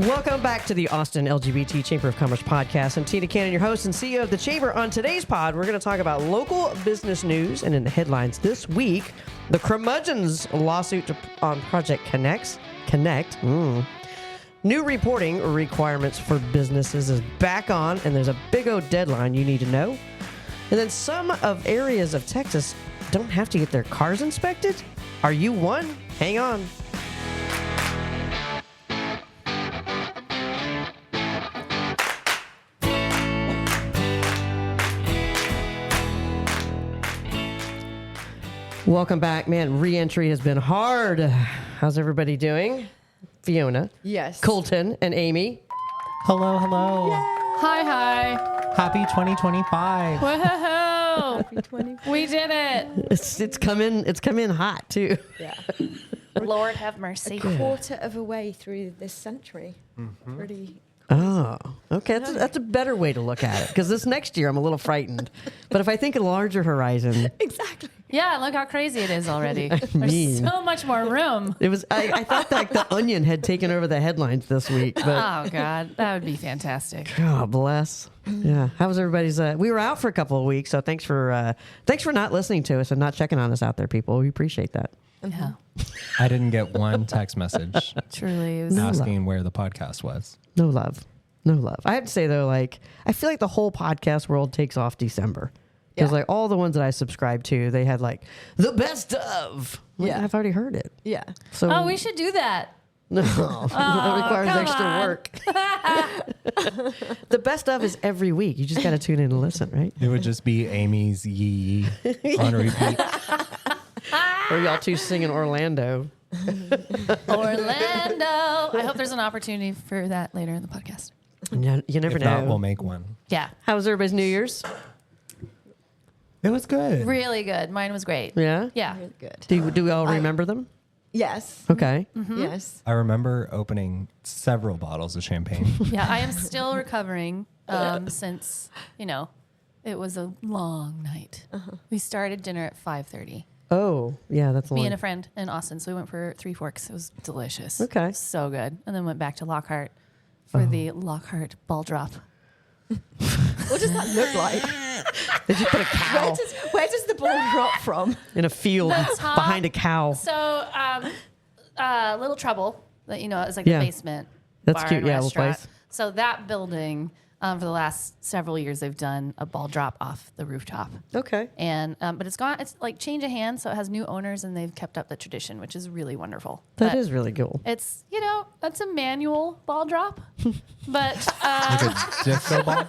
Welcome back to the Austin LGBT Chamber of Commerce podcast. I'm Tina Cannon, your host and CEO of the Chamber. On today's pod, we're going to talk about local business news, and in the headlines this week, the curmudgeon's lawsuit on Project Connect. New reporting requirements for businesses is back on, and there's a big old deadline you need to know. And then some of areas of Texas don't have to get their cars inspected. Are you one? Hang on. Welcome back, man. Re-entry has been hard. How's everybody doing? Fiona. Yes. Colton and Amy. Hello, hello. Yay. Hi. Happy 2025. Woohoo! We did it. It's come in hot too. Yeah. Lord have mercy. A quarter of a way through this century. Mm-hmm. Pretty. Oh, okay. That's a better way to look at it, because this next year I'm a little frightened. But if I think a larger horizon, Exactly. Yeah, look how crazy it is already. There's so much more room. it was. I thought that the Onion had taken over the headlines this week. But Oh God, that would be fantastic. God bless. Yeah. How was everybody's? We were out for a couple of weeks, so thanks for not listening to us and not checking on us out there, people. We appreciate that. Yeah, I didn't get one text message truly, it was. asking where the podcast was. No love. I have to say though, I feel like the whole podcast world takes off December. Because Yeah. all the ones that I subscribe to, they had the best of. Yeah. I've already heard it. Yeah. So Oh, we should do that. no, that requires come extra on. work. The best of is every week. You just got to tune in and listen, right? It would just be Amy's yee on repeat. Or y'all two singing Orlando. Orlando. I hope there's an opportunity for that later in the podcast. You never If know. not, we'll make one. Yeah, How was everybody's New Year's? It was good. really good. Mine was great. Yeah. Yeah. Really good. Do we all remember them? Yes. Okay. Yes. I remember opening several bottles of champagne. Yeah, I am still recovering since, it was a long night. We started dinner at 5:30. Oh, yeah, that's Me long. and a friend in Austin, so we went for Three Forks. It was delicious. Okay. So good. And then went back to Lockhart for the Lockhart ball drop. What does that look like? Did you put a cow Where does the ball drop from? in a field The top- behind a cow? So, Little Trouble, that is like Yeah. the basement That's bar cute. and Yeah, little restaurant. place. So that building, for the last several years, they've done a ball drop off the rooftop. Okay. And but it's like change of hands, so it has new owners, and they've kept up the tradition, which is really wonderful. That But is really cool. It's that's a manual ball drop, but Like a disco ball.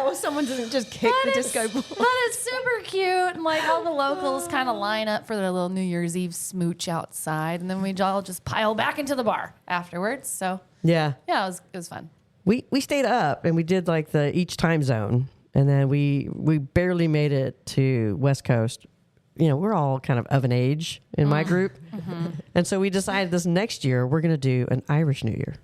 Or someone doesn't just kick the disco ball. But it's super cute, and all the locals kind of line up for their little New Year's Eve smooch outside, and then we all just pile back into the bar afterwards. So Yeah. yeah, it was fun. We stayed up and we did each time zone, and then we barely made it to West Coast. We're all kind of an age in my group, and so we decided this next year we're going to do an Irish New Year.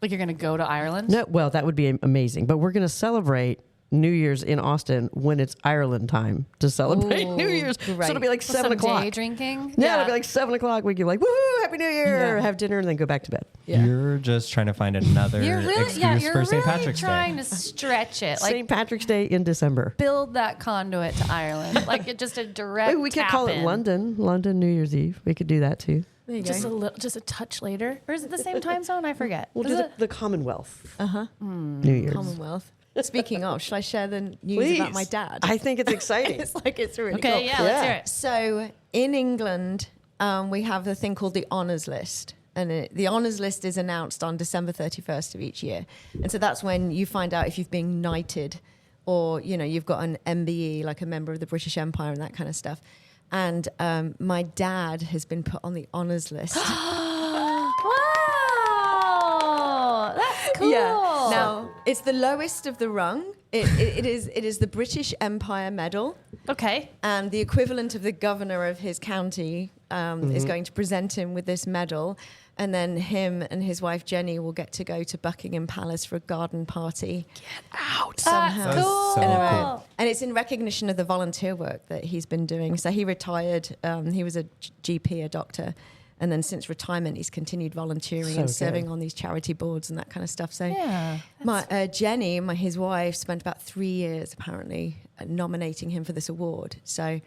Like you're gonna go to Ireland? No, well, that would be amazing, but we're going to celebrate New Year's in Austin when it's Ireland time to celebrate New Year's. So it'll be great. 7 Some o'clock. day drinking. Yeah, it'll be 7 o'clock. We get woohoo, Happy New Year, have dinner, and then go back to bed. Yeah. You're just trying to find another You're really, excuse you're for really St. Patrick's trying Day. to stretch it, St. Patrick's Day in December. build that conduit to Ireland, just a direct. Maybe we could call it tap in. London New Year's Eve. We could do that too. There you Just go. just a touch later, or is it the same time zone? I forget. We'll Is do it? the Commonwealth Uh-huh. New Year's. Commonwealth. Speaking of, shall I share the news Please. about my dad? I think it's exciting. It's really Okay, cool. yeah, let's hear it. So in England, we have a thing called the honours list. And the honours list is announced on December 31st of each year. And so that's when you find out if you've been knighted or, you've got an MBE, like a member of the British Empire and that kind of stuff. And my dad has been put on the honours list. Wow, that's cool. Yeah. Now, it's the lowest of the rung. It is the British Empire Medal. Okay. And the equivalent of the governor of his county is going to present him with this medal. And then him and his wife Jenny will get to go to Buckingham Palace for a garden party. Get out. Somehow. That's cool. so Cool. And it's in recognition of the volunteer work that he's been doing. So he retired. He was a GP, a doctor. And then since retirement, he's continued volunteering So and serving good. on these charity boards and that kind of stuff. So Yeah. Jenny, his wife, spent about 3 years apparently nominating him for this award. So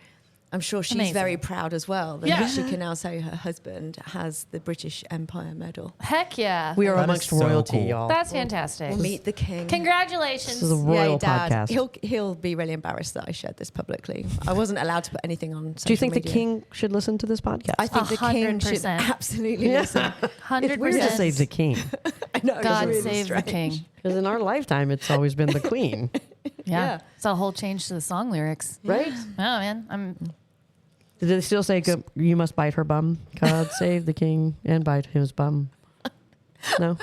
I'm sure she's Amazing. very proud as well that Yeah. she can now say her husband has the British Empire Medal. Heck yeah. We are That is amongst so royalty, cool. y'all. That's fantastic. Meet the king. Congratulations. This is a royal Dad. podcast. He'll be really embarrassed that I shared this publicly. I wasn't allowed to put anything on social Do you think the media. king should listen to this podcast? I think the king should 100%. absolutely listen. 100%. It's weird to say the king, I know. it's God really save strange. the king. because in our lifetime, it's always been the queen, Yeah. Yeah. It's a whole change to the song lyrics. right? Oh, man. Did they still say, you must bite her bum? God save the king and bite his bum. No?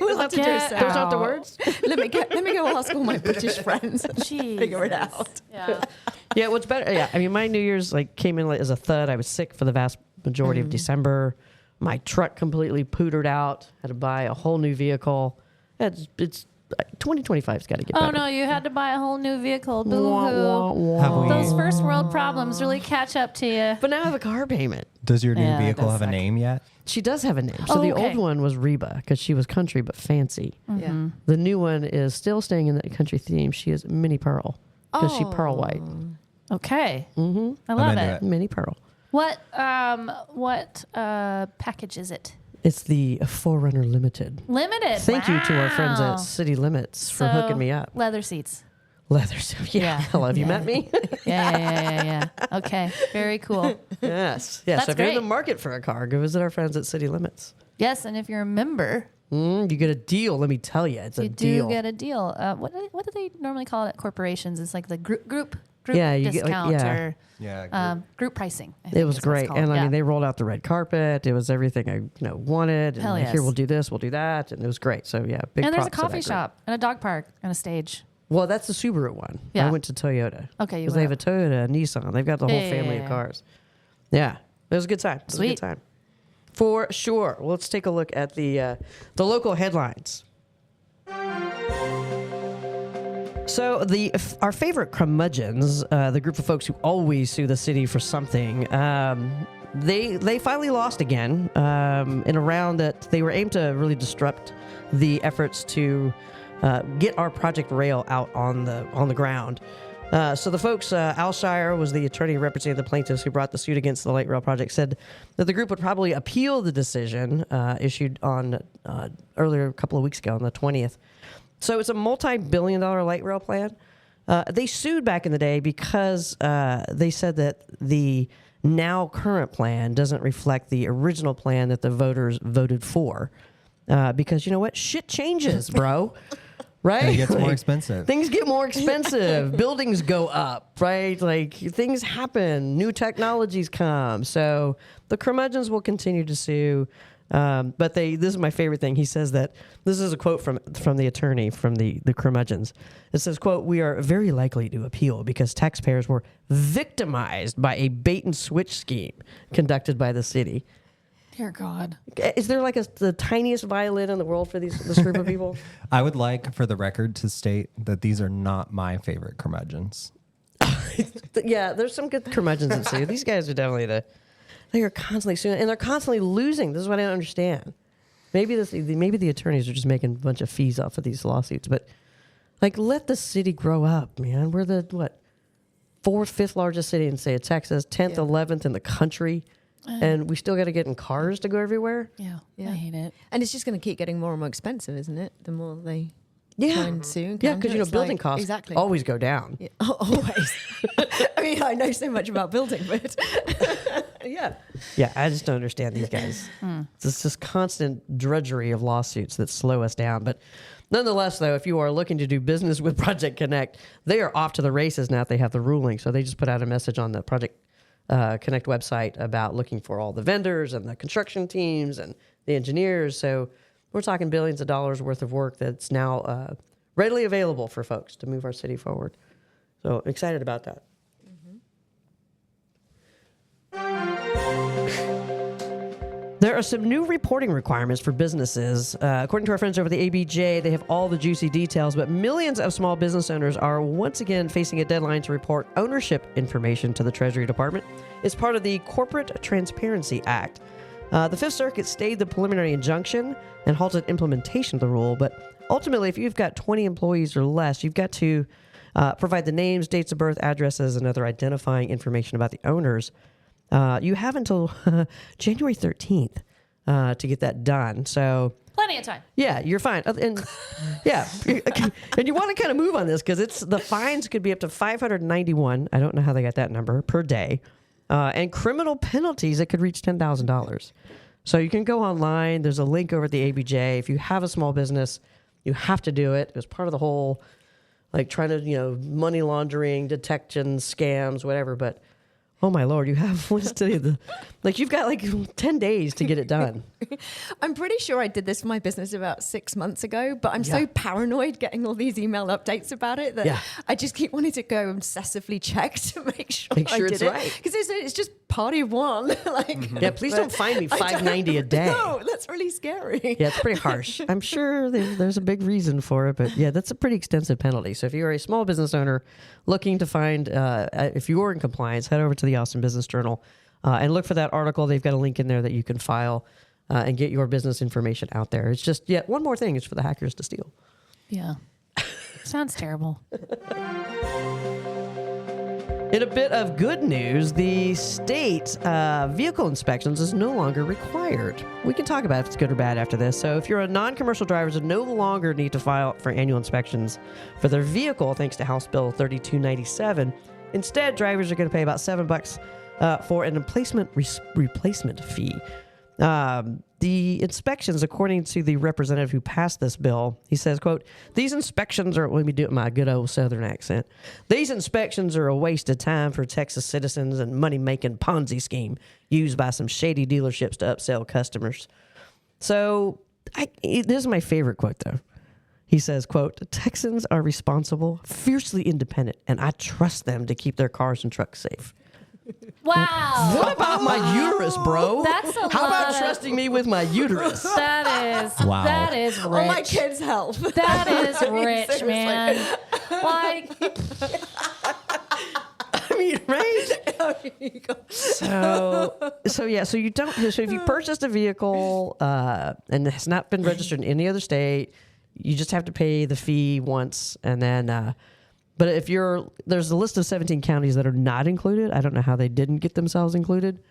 We'll have to do a Get sound. Those aren't the words? Let me go ask all my British friends and figure it out. Yeah. Yeah, what's better? Yeah, I mean, my New Year's came in as a thud. I was sick for the vast majority of December. My truck completely pootered out. Had to buy a whole new vehicle. It's 2025's got to get Oh, better. no. You had to buy a whole new vehicle. Wah, wah, Boo-hoo. wah. Have we- Those first world problems really catch up to you. But now I have a car payment. Does your new Yeah, it vehicle does have a suck. name yet? She does have a name. So Oh, the okay. old one was Reba because she was country but fancy. Yeah. The new one is still staying in that country theme. She is Mini Pearl because she pearl white. Okay. Mm-hmm. I love into it. it. Mini Pearl. What package is it? It's the Forerunner Limited. Limited. Thank you to our friends Wow. at City Limits for So, hooking me up. Leather seats. Leathers. Yeah. Hello, have you met me? Yeah. Okay. Very cool. Yes. Yes. That's So if you're in the great. market for a car, go visit our friends at City Limits. Yes, and if you're a member, You get a deal. Let me tell you, it's a you deal. do get a deal. What do they normally call it at corporations? It's like the group Yeah, you get, like, discount yeah. or Yeah. group pricing. I It think was is what it's great, called. and I Yeah. mean, they rolled out the red carpet. It was everything I wanted. And Hell like, yes. here, we'll do this, we'll do that, and it was great. So yeah, big. And there's a props to coffee that group. shop and a dog park and a stage. Well, that's the Subaru one. Yeah. I went to Toyota. Okay, you Because they have a went. Toyota, a Nissan. They've got the whole Yeah, yeah, family yeah, of yeah. cars. Yeah, it was a good time. It was a Sweet. good time. For sure. Well, let's take a look at the local headlines. So our favorite curmudgeons, the group of folks who always sue the city for something, they finally lost again in a round that they were aimed to really disrupt the efforts to get our Project Rail out on the ground. So the folks, Al Shire was the attorney representing the plaintiffs who brought the suit against the light rail project, said that the group would probably appeal the decision issued on earlier a couple of weeks ago on the 20th. So it's a multi-billion-dollar light rail plan. They sued back in the day because they said that the now current plan doesn't reflect the original plan that the voters voted for. Because you know what? Shit changes, bro. Right? And it gets more Like, expensive. Things get more expensive. Buildings go up, right? Like things happen. New technologies come. So the curmudgeons will continue to sue. But this is my favorite thing. He says that this is a quote from the attorney from the curmudgeons. It says, quote, "We are very likely to appeal because taxpayers were victimized by a bait and switch scheme conducted by the city." Dear God. Is there like the tiniest violin in the world for this group of people? I would like for the record to state that these are not my favorite curmudgeons. Yeah, there's some good curmudgeons that sue. These guys are definitely they are constantly suing, and they're constantly losing. This is what I don't understand. Maybe the attorneys are just making a bunch of fees off of these lawsuits, but like let the city grow up, man. We're the fourth, fifth largest city in the state of Texas, 10th, 11th in the country, and we still got to get in cars to go everywhere. Yeah. Yeah. I hate it. And it's just going to keep getting more and more expensive, isn't it? The more they try Yeah, and sue. And yeah, counter, because it's building like- costs exactly. always go down. Yeah, always. I mean, I know so much about building, but yeah. Yeah, I just don't understand these guys. It's this constant drudgery of lawsuits that slow us down. But nonetheless, though, if you are looking to do business with Project Connect, they are off to the races now that they have the ruling. So they just put out a message on the Project Connect website about looking for all the vendors and the construction teams and the engineers. So we're talking billions of dollars worth of work that's now readily available for folks to move our city forward. So excited about that. There are some new reporting requirements for businesses. According to our friends over the ABJ, they have all the juicy details, but millions of small business owners are once again facing a deadline to report ownership information to the Treasury Department. It's part of the Corporate Transparency Act. The Fifth Circuit stayed the preliminary injunction and halted implementation of the rule, but ultimately, if you've got 20 employees or less, you've got to provide the names, dates of birth, addresses, and other identifying information about the owners. You have until January 13th to get that done. So Plenty of time. yeah, you're fine. And yeah, and you want to kind of move on this because the fines could be up to $591. I don't know how they got that number per day, and criminal penalties that could reach $10,000. So you can go online. There's a link over at the ABJ. If you have a small business, you have to do it. It was part of the whole, like trying to money laundering, detection, scams, whatever. But oh my Lord, you have what's today? You've got like 10 days to get it done. I'm pretty sure I did this for my business about 6 months ago, but I'm so paranoid getting all these email updates about it that I just keep wanting to go obsessively check to make sure I did it's it. right. Because it's just party of one. Yeah, please don't fine me $5.90 a day. No, that's really scary. Yeah, it's pretty harsh. I'm sure there's a big reason for it, but yeah, that's a pretty extensive penalty. So if you're a small business owner looking to find if you're in compliance, head over to the Austin Business Journal and look for that article. They've got a link in there that you can file and get your business information out there. It's just yet one more thing is for the hackers to steal. Yeah. Sounds terrible. In a bit of good news, the state vehicle inspections is no longer required. We can talk about if it's good or bad after this. So if you're a non-commercial driver, you no longer need to file for annual inspections for their vehicle, thanks to House Bill 3297. Instead, drivers are going to pay about $7 for an replacement fee. The inspections, according to the representative who passed this bill, he says, quote, these inspections are, let me do it in my good old Southern accent. These inspections are a waste of time for Texas citizens and money-making Ponzi scheme used by some shady dealerships to upsell customers. So this is my favorite quote, though. He says, quote, Texans are responsible, fiercely independent, and I trust them to keep their cars and trucks safe. Wow. What about my uterus, bro? That's a How lot about of- trusting me with my uterus? That is Wow. That is rich. Oh, my kids' health. That is rich, Seriously. man. Like, I mean, right? So you don't. So if you purchased a vehicle and it has not been registered in any other state, you just have to pay the fee once, and then. But if there's a list of 17 counties that are not included. I don't know how they didn't get themselves included,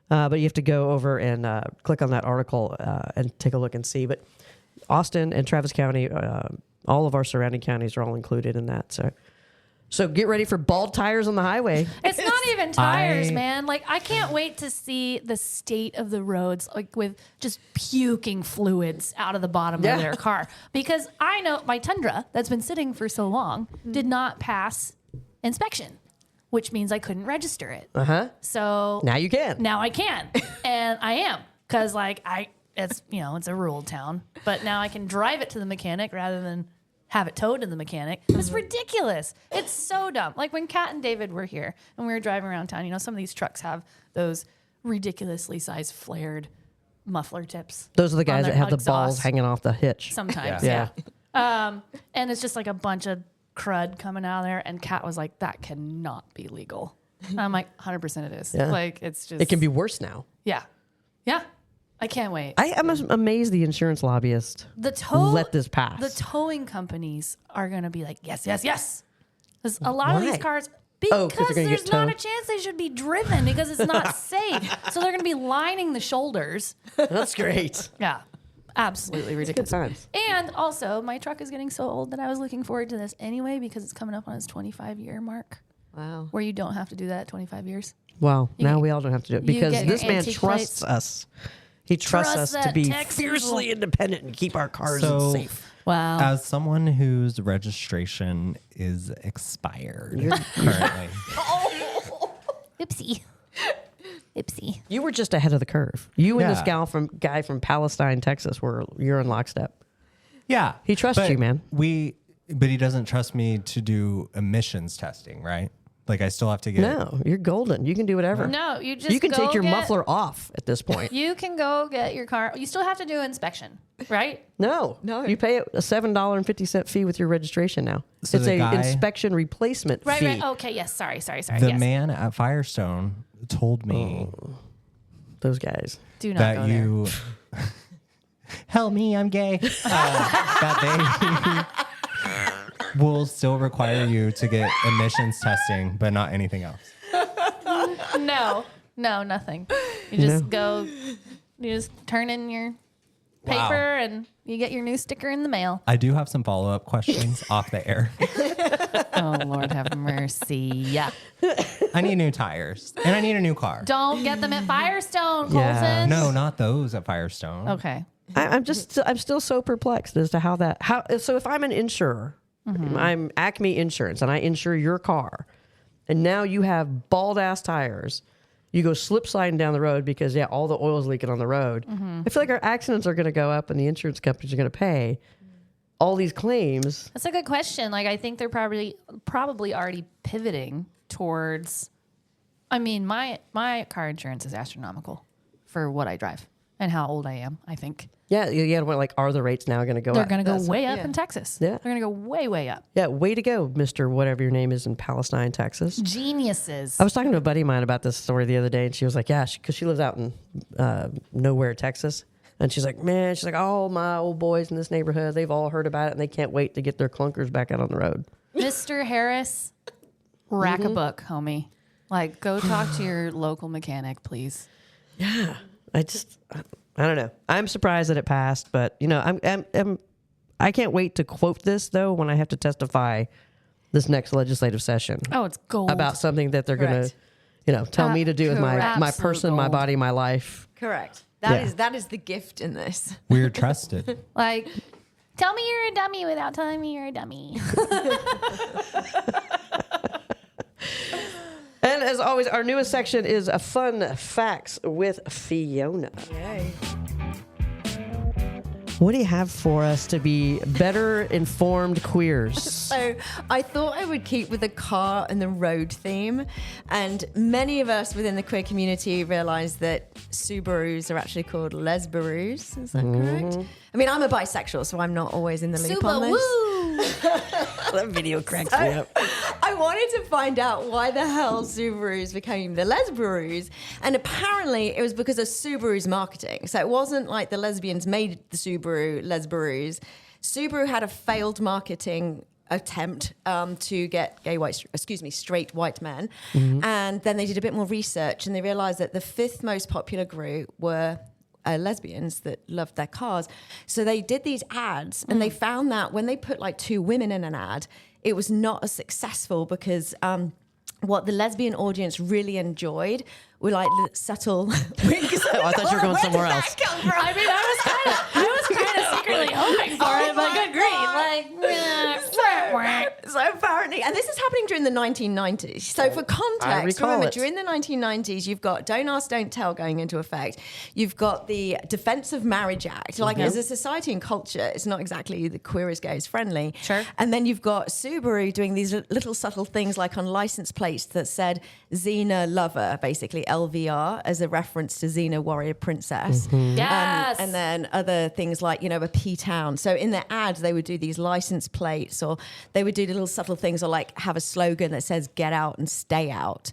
but you have to go over and click on that article and take a look and see. But Austin and Travis County, all of our surrounding counties are all included in that. So get ready for bald tires on the highway. it's not even tires, man. Like, I can't wait to see the state of the roads, like with just puking fluids out of the bottom of their car. Because I know my Tundra that's been sitting for so long did not pass inspection, which means I couldn't register it. So Now you can. now I can, and I am, because it's a rural town, but now I can drive it to the mechanic rather than have it towed to the mechanic. It's ridiculous. It's so dumb. Like when Kat and David were here and we were driving around town, some of these trucks have those ridiculously sized flared muffler tips. Those are the guys on that their have the exhaust. balls hanging off the hitch. Sometimes, Yeah. and it's just like a bunch of crud coming out of there. And Kat was like, that cannot be legal. And I'm like, 100% it is. Yeah. Like, it's just. It can be worse now. Yeah. Yeah. I can't wait. I am amazed the insurance lobbyist let this pass. The towing companies are going to be like, yes, yes, yes. Because a lot of these cars, because they're gonna there's get not a towed? chance they should be driven because it's not safe. So they're going to be lining the shoulders. That's great. Yeah. Absolutely ridiculous. Good times. And also, my truck is getting so old that I was looking forward to this anyway because it's coming up on its 25-year mark Wow. where you don't have to do that at 25 years. Well, now get- we all don't have to do it you because get your this man antique trusts plates. us. He trusts Trust us to that be Texas fiercely will- independent and keep our cars So- safe. Wow. As someone whose registration is expired currently, Oopsie. Oopsie. You were just ahead of the curve. You and this Yeah. guy from Palestine, Texas, you're in lockstep. yeah, He trusts but you, man. But he doesn't trust me to do emissions testing, right? Like I still have to get. No, you're golden. You can do whatever. No, you just You can go take your get- muffler off at this point. You can go get your car. You still have to do inspection, right? No. You pay a $7.50 fee with your registration now. So it's the a guy- inspection replacement Right, fee. right. Okay, yes. Sorry. The Yes. man at Firestone told me Those guys. Do not that go there. you. Help me, I'm gay. That they will still require you to get emissions testing, but not anything else. No, nothing. You just go. You just turn in your paper Wow. and you get your new sticker in the mail. I do have some follow-up questions off the air. Oh, Lord have mercy. Yeah. I need new tires and I need a new car. Don't get them at Firestone, Colton. Yeah. No, not those at Firestone. Okay. I'm still so perplexed as to so if I'm an insurer, I'm Acme Insurance and I insure your car, and now you have bald ass tires, you go slip sliding down the road because all the oil's leaking on the road. I feel like our accidents are going to go up and the insurance companies are going to pay all these claims. That's a good question. Like, I think they're probably already pivoting towards. I mean, my car insurance is astronomical for what I drive and how old I am. I think Yeah, are the rates now going to go they're up? going to go way up yeah. in Texas. Yeah. They're going to go way, way up. Yeah, way to go, Mr. Whatever your name is in Palestine, Texas. Geniuses. I was talking to a buddy of mine about this story the other day, and she was like, yeah, because she lives out in nowhere, Texas. And she's like, man, all my old boys in this neighborhood, they've all heard about it, and they can't wait to get their clunkers back out on the road. Mr. Harris, rack a book, homie. Like, go talk to your local mechanic, please. Yeah, I don't know. I'm surprised that it passed, but, I can't wait to quote this, though, when I have to testify this next legislative session Oh, it's gold. about something that they're going Correct. to, tell me to do with my Absolute person, my gold. body, my life. Correct. Yeah. That is the gift in this. We're trusted. Like, tell me you're a dummy without telling me you're a dummy. And as always, our newest section is a fun facts with Fiona. Yay. What do you have for us to be better informed queers? So I thought I would keep with the car and the road theme. And many of us within the queer community realize that Subarus are actually called Lesbarus. Is that correct? I mean, I'm a bisexual, so I'm not always in the loop on Suba, this. woo! That video cracks me up. I wanted to find out why the hell Subarus became the Lesbarus. And apparently it was because of Subaru's marketing. So it wasn't like the lesbians made the Subaru Lesbarus. Subaru had a failed marketing attempt to get straight white men. And then they did a bit more research and they realized that the fifth most popular group were lesbians that loved their cars. So they did these ads and they found that when they put like two women in an ad, it was not as successful because what the lesbian audience really enjoyed were like subtle winks. Oh, I thought you were going somewhere else. I mean, I was kind of secretly hoping for it, but good grief. So apparently, and this is happening during the 1990s. So for context, recall remember, it. during the 1990s, you've got Don't Ask, Don't Tell going into effect. You've got the Defense of Marriage Act. Like as a society and culture, it's not exactly the queer as gay as friendly. Sure. And then you've got Subaru doing these little subtle things like on license plates that said Xena Lover, basically LVR, as a reference to Xena Warrior Princess. Yes. And then other things like, a P-Town. So in their ads, they would do these license plates or they would do little subtle things or like have a slogan that says get out and stay out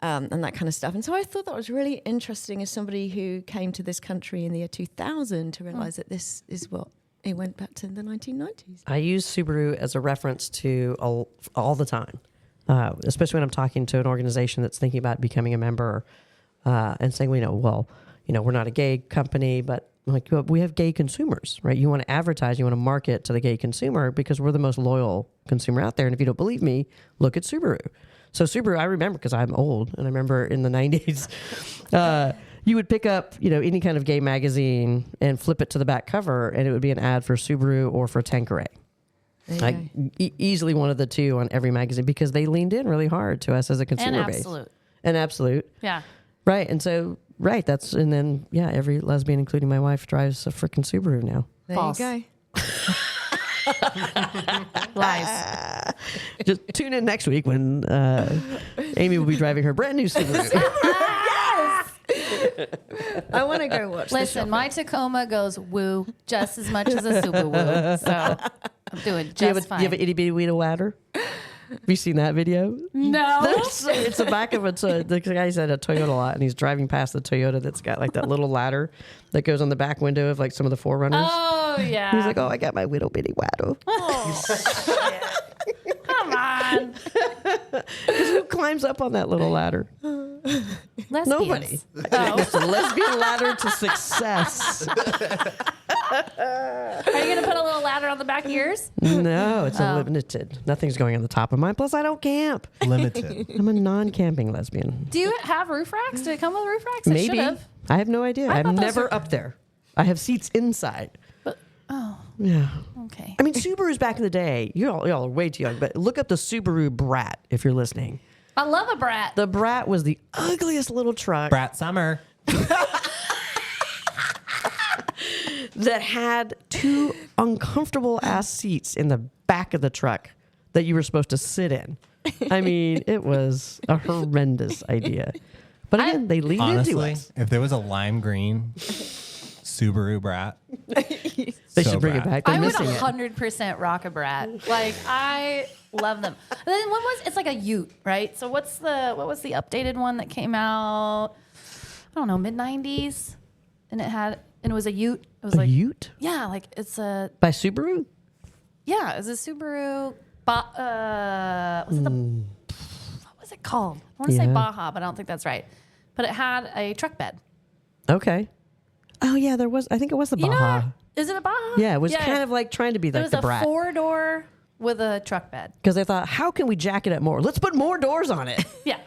and that kind of stuff. And so I thought that was really interesting as somebody who came to this country in the year 2000 to realize that this is what it went back to the 1990s. I use Subaru as a reference to all the time, especially when I'm talking to an organization that's thinking about becoming a member and saying, we're not a gay company, but like we have gay consumers, right? You want to advertise, you want to market to the gay consumer because we're the most loyal consumer out there. And if you don't believe me, look at Subaru. So Subaru, I remember because I'm old, and I remember in the 90s, you would pick up, any kind of gay magazine and flip it to the back cover, and it would be an ad for Subaru or for Tanqueray. Like easily one of the two on every magazine because they leaned in really hard to us as a consumer base. And Absolute. Yeah. Right. And so, and then, every lesbian, including my wife, drives a freaking Subaru now. There False. you go. Lies. Just tune in next week when Amy will be driving her brand new Subaru. I want to go watch. Listen, my Tacoma goes woo just as much as a Subaru, so I'm doing just fine. Do you have an itty bitty weedy ladder? Have you seen that video? No. It's the back of the guy's at a Toyota lot, and he's driving past the Toyota that's got like that little ladder that goes on the back window of like some of the 4Runners. Oh yeah. He's like, "Oh, I got my little bitty waddle." Come on. Who climbs up on that little ladder? Lesbians. Nobody. Oh. It's a lesbian ladder to success. Are you going to put a little ladder on the back of yours? No, it's a limited. Nothing's going on the top of mine. Plus, I don't camp. Limited. I'm a non-camping lesbian. Do you have roof racks? Did it come with roof racks? Maybe. It should have. I have no idea. I I'm thought those never were- up there. I have seats inside. Oh, Yeah. okay. I mean, Subarus back in the day, y'all are way too young, but look up the Subaru Brat if you're listening. I love a brat. The Brat was the ugliest little truck Brat Summer. that had two uncomfortable ass seats in the back of the truck that you were supposed to sit in. I mean, it was a horrendous idea. But again, they leaned into Honestly, us. if there was a lime green Subaru Brat, They should bring it back. They're I would missing it. 100% rock a brat. Like I love them. And then it's like a Ute, right? So what was the updated one that came out? I don't know, mid 90s, and it was a Ute. It was A like Ute? yeah, like it's a By Subaru? yeah, it was a Subaru. Was it the what was it called? I want to say Yeah. Baja, but I don't think that's right. But it had a truck bed. Okay. Oh, yeah, there was. I think it was the You Baja. know, is it a Baja? Yeah, it was kind of like trying to be It like was the a Brat. 4-door with a truck bed. Because they thought, how can we jack it up more? Let's put more doors on it. Yeah.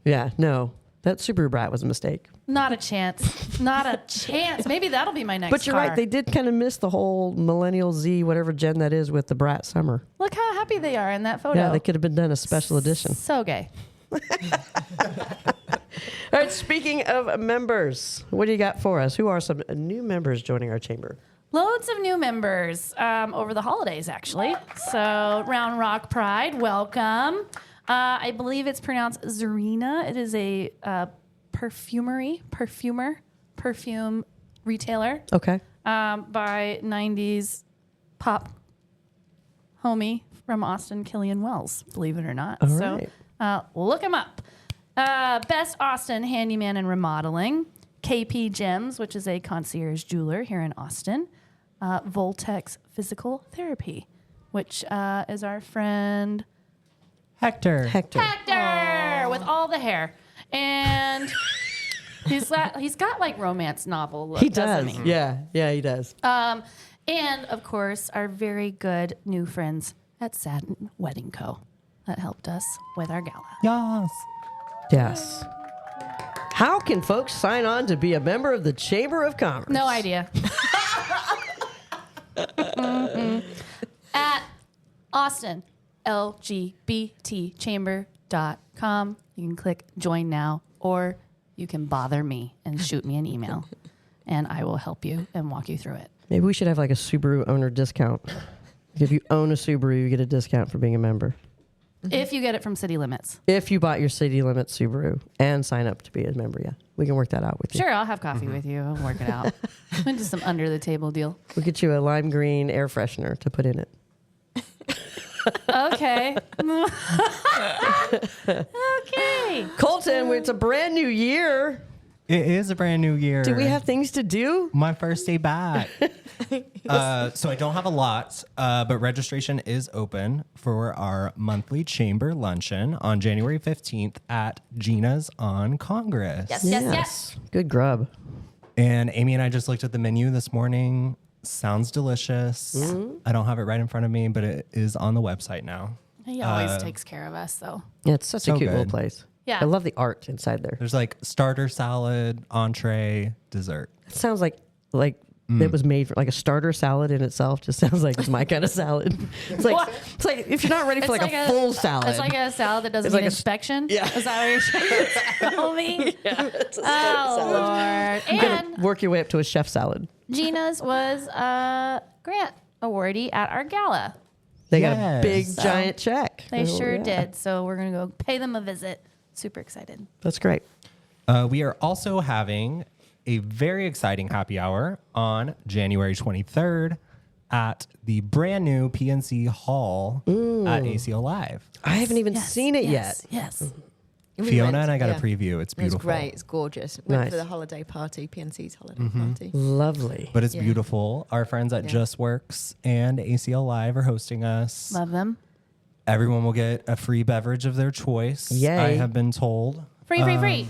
Yeah, no. That Subaru Brat was a mistake. Not a chance. Not a chance. Maybe that'll be my next But you're car. right. They did kind of miss the whole Millennial Z, whatever gen that is, with the Brat Summer. Look how happy they are in that photo. Yeah, they could have been done a special edition. So gay. All right, speaking of members, what do you got for us? Who are some new members joining our chamber? Loads of new members over the holidays, actually. So Round Rock Pride, welcome. I believe it's pronounced Zarina. It is a perfume retailer Okay. by 90s pop homie from Austin, Killian Wells, believe it or not. All so right. look him up. Best Austin Handyman and Remodeling. KP Gems, which is a concierge jeweler here in Austin. Voltex Physical Therapy, which is our friend Hector. Hector. Hector with all the hair. And he's got like romance novel look, He does. doesn't he? Yeah, he does. And of course, our very good new friends at Satin Wedding Co. that helped us with our gala. Yes. Yes. How can folks sign on to be a member of the Chamber of Commerce? No idea. At Austin LGBT Chamber.com. You can click join now, or you can bother me and shoot me an email, and I will help you and walk you through it. Maybe we should have like a Subaru owner discount. If you own a Subaru, you get a discount for being a member. If you get it from City Limits. If you bought your City Limits Subaru and sign up to be a member, yeah. We can work that out with you. Sure, I'll have coffee with you. I'll work it out. We'll do some under the table deal. We'll get you a lime green air freshener to put in it. Okay. Okay. Colton, it's a brand new year. It is a brand new year. Do we have things to do? My first day back. So I don't have a lot, but registration is open for our monthly chamber luncheon on January 15th at Gina's on Congress. Yes. Good grub. And Amy and I just looked at the menu this morning. Sounds delicious. I don't have it right in front of me, but it is on the website now. He always takes care of us, though. Yeah, it's such a So cute little good. place. Yeah. I love the art inside there. There's like starter salad, entree, dessert. It sounds like it was made for like a starter salad in itself. Just sounds like it's my kind of salad. It's like What? it's like if you're not ready for like a full salad. It's like a salad that doesn't It's need like inspection. yeah. Is that what you're trying to tell me? it's a starter Oh, salad. Lord. You gotta And work your way up to a chef salad. Gina's was Grant awardee at our gala. They got a big, Yes. giant check. They Oh, sure yeah. did. So we're going to go pay them a visit. Super excited. That's great. We are also having a very exciting happy hour on January 23rd at the brand new PNC Hall at ACL Live. I haven't even seen it yes, yet. Yes. We Fiona went, and I got yeah. a preview. It's It was beautiful. great. It's gorgeous. Went Nice. for the holiday party, PNC's holiday party. Lovely. But it's Yeah. beautiful. Our friends at Yeah. Just Works and ACL Live are hosting us. Love them. Everyone will get a free beverage of their choice. Yay. I have been told. Free, free, free.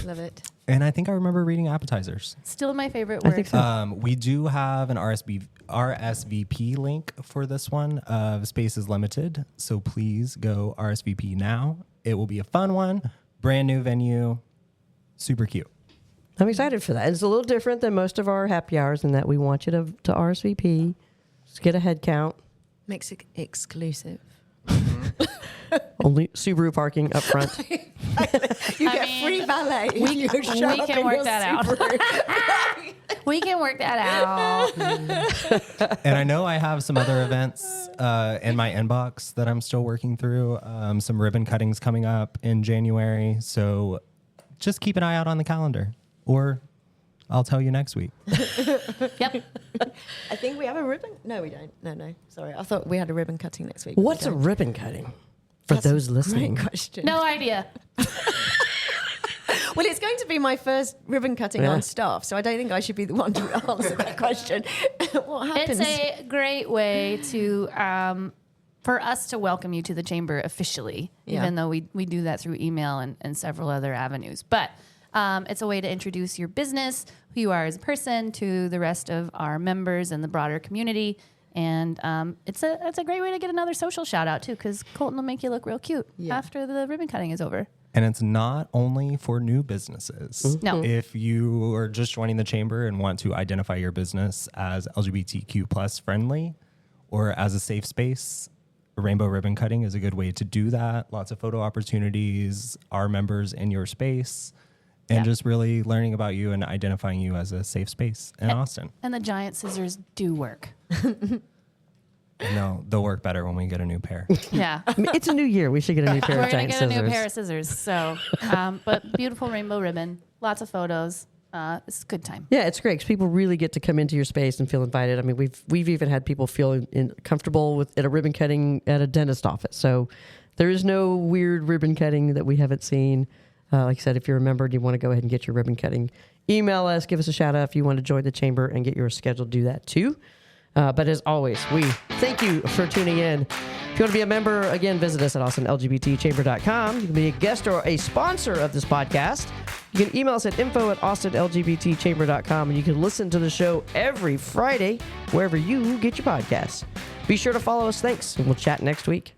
Love it. And I think I remember reading appetizers. Still my favorite I word. think so. We do have an RSVP link for this one. Space is limited, so please go RSVP now. It will be a fun one. Brand new venue. Super cute. I'm excited for that. It's a little different than most of our happy hours in that we want you to RSVP. Just get a head count. Makes it exclusive. Only Subaru parking up front. You I get mean, free valet. we can work that out. We can work that out. And I know I have some other events in my inbox that I'm still working through. Some ribbon cuttings coming up in January. So just keep an eye out on the calendar, or I'll tell you next week. Yep. I think we have a ribbon. No, we don't. No. Sorry. I thought we had a ribbon cutting next week. but we What's a don't. ribbon cutting? For That's a those listening. Great question. No idea. Well, it's going to be my first ribbon cutting Yeah. on staff, so I don't think I should be the one to answer that question. What happens? It's a great way to for us to welcome you to the chamber officially, Yeah. even though we do that through email and several other avenues. But it's a way to introduce your business, who you are as a person, to the rest of our members and the broader community. And it's a great way to get another social shout out too, because Colton will make you look real cute Yeah. after the ribbon cutting is over. And it's not only for new businesses. No. If you are just joining the chamber and want to identify your business as LGBTQ plus friendly or as a safe space, rainbow ribbon cutting is a good way to do that. Lots of photo opportunities, our members in your space, and Yeah. just really learning about you and identifying you as a safe space in Austin. And the giant scissors do work. No, they'll work better when we get a new pair. Yeah. I mean, it's a new year. We should get a new pair We're of going to giant get a scissors. new pair of scissors. So, but beautiful rainbow ribbon, lots of photos. It's a good time. Yeah, it's great because people really get to come into your space and feel invited. I mean, we've even had people feel comfortable with at a ribbon cutting at a dentist office. So there is no weird ribbon cutting that we haven't seen. Like I said, if you're a member and you want to go ahead and get your ribbon cutting, email us, give us a shout out if you want to join the chamber and get yours scheduled. Do that too. But as always, we thank you for tuning in. If you want to be a member, again, visit us at AustinLGBTChamber.com. You can be a guest or a sponsor of this podcast. You can email us at info@AustinLGBTChamber.com, and you can listen to the show every Friday wherever you get your podcasts. Be sure to follow us. Thanks, and we'll chat next week.